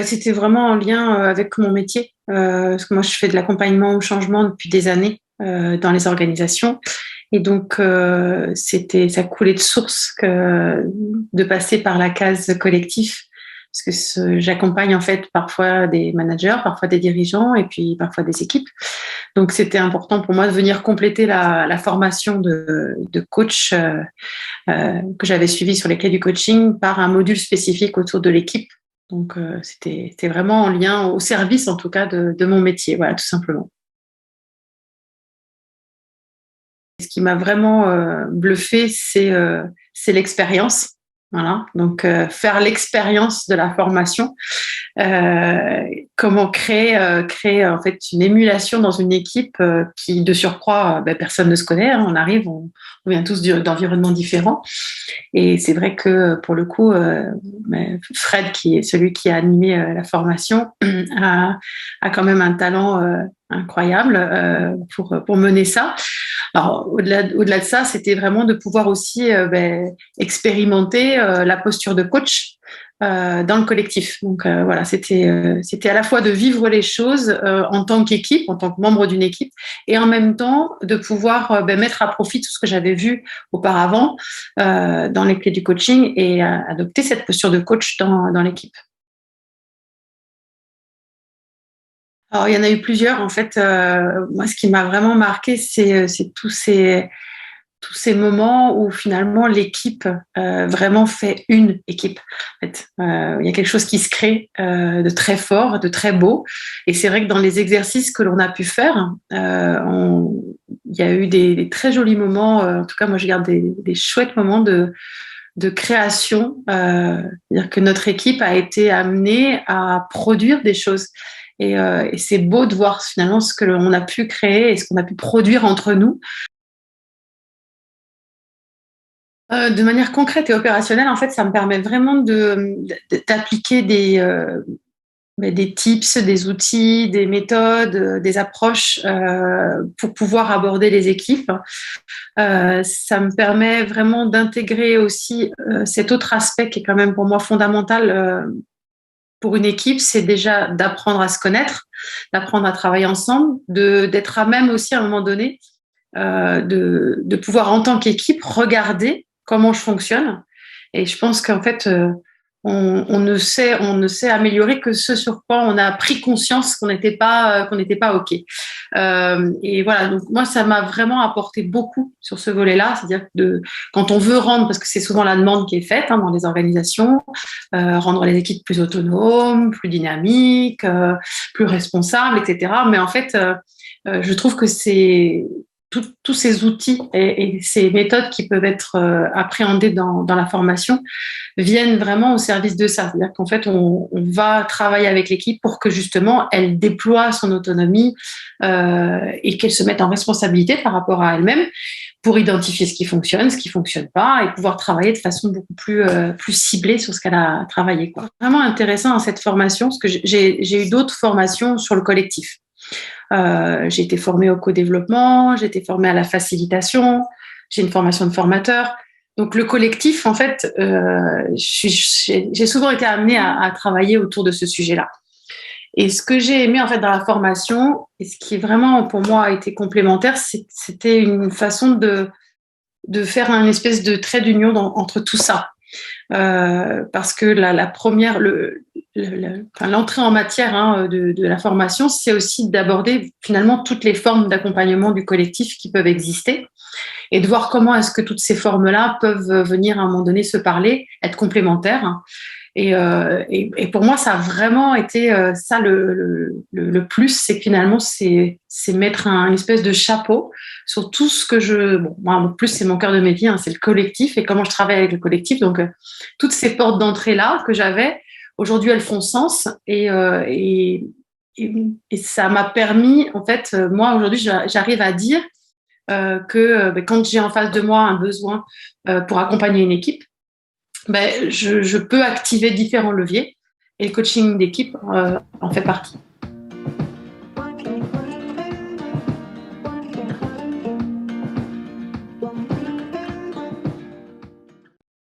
C'était vraiment en lien avec mon métier, parce que moi je fais de l'accompagnement au changement depuis des années dans les organisations, et donc ça coulait de source de passer par la case collectif, parce que j'accompagne en fait parfois des managers, parfois des dirigeants, et puis parfois des équipes. Donc c'était important pour moi de venir compléter la formation de coach que j'avais suivi sur les clés du coaching par un module spécifique autour de l'équipe. Donc, c'était vraiment en lien au service, en tout cas, de mon métier, voilà, tout simplement. Ce qui m'a vraiment bluffé, c'est l'expérience. Voilà, donc faire l'expérience de la formation, euh, comment créer en fait une émulation dans une équipe qui, de surcroît, personne ne se connaît. Hein, on arrive, on vient tous d'environnements différents. Et c'est vrai que pour le coup, Fred, qui est celui qui a animé la formation, a quand même un talent incroyable pour mener ça. Alors, au-delà de ça, c'était vraiment de pouvoir aussi expérimenter la posture de coach dans le collectif. Donc voilà, c'était à la fois de vivre les choses en tant qu'équipe, en tant que membre d'une équipe, et en même temps de pouvoir mettre à profit tout ce que j'avais vu auparavant dans les clés du coaching et adopter cette posture de coach dans l'équipe. Alors, il y en a eu plusieurs. En fait, moi, ce qui m'a vraiment marqué, c'est tous ces moments où finalement l'équipe vraiment fait une équipe. En fait, il y a quelque chose qui se crée de très fort, de très beau. Et c'est vrai que dans les exercices que l'on a pu faire, il y a eu des très jolis moments. En tout cas, moi, je garde des chouettes moments de création. C'est-à-dire que notre équipe a été amenée à produire des choses. Et c'est beau de voir finalement ce que l'on a pu créer et ce qu'on a pu produire entre nous. De manière concrète et opérationnelle, en fait, ça me permet vraiment d'appliquer des tips, des outils, des méthodes, des approches pour pouvoir aborder les équipes. Ça me permet vraiment d'intégrer aussi cet autre aspect qui est quand même pour moi fondamental pour une équipe, c'est déjà d'apprendre à se connaître, d'apprendre à travailler ensemble, d'être à même aussi à un moment donné de pouvoir en tant qu'équipe regarder comment je fonctionne. Et je pense qu'en fait, on ne sait améliorer que ce sur quoi on a pris conscience qu'on n'était pas OK. Et voilà, donc moi, ça m'a vraiment apporté beaucoup sur ce volet-là, c'est-à-dire que quand on veut rendre, parce que c'est souvent la demande qui est faite dans les organisations, rendre les équipes plus autonomes, plus dynamiques, plus responsables, etc. Mais en fait, je trouve que c'est tous ces outils et ces méthodes qui peuvent être appréhendées dans la formation viennent vraiment au service de ça. C'est-à-dire qu'en fait, on va travailler avec l'équipe pour que justement elle déploie son autonomie et qu'elle se mette en responsabilité par rapport à elle-même pour identifier ce qui fonctionne pas et pouvoir travailler de façon beaucoup plus ciblée sur ce qu'elle a travaillé, quoi. Vraiment intéressant dans cette formation parce que j'ai eu d'autres formations sur le collectif. J'ai été formée au co-développement, j'ai été formée à la facilitation, j'ai une formation de formateur. Donc le collectif, en fait, j'ai souvent été amenée à travailler autour de ce sujet-là. Et ce que j'ai aimé en fait dans la formation, et ce qui vraiment pour moi a été complémentaire, c'était une façon de faire un espèce de trait d'union entre tout ça. Parce que la première, l'entrée en matière de la formation, c'est aussi d'aborder finalement toutes les formes d'accompagnement du collectif qui peuvent exister et de voir comment est-ce que toutes ces formes-là peuvent venir à un moment donné se parler, être complémentaires. Et pour moi, ça a vraiment été ça le plus, c'est que finalement, c'est mettre une espèce de chapeau sur tout ce que bon, moi, en plus, c'est mon cœur de métier, c'est le collectif et comment je travaille avec le collectif. Donc, toutes ces portes d'entrée-là que j'avais, aujourd'hui, elles font sens et ça m'a permis, en fait, moi, aujourd'hui, j'arrive à dire que quand j'ai en face de moi un besoin pour accompagner une équipe, je peux activer différents leviers et le coaching d'équipe en fait partie.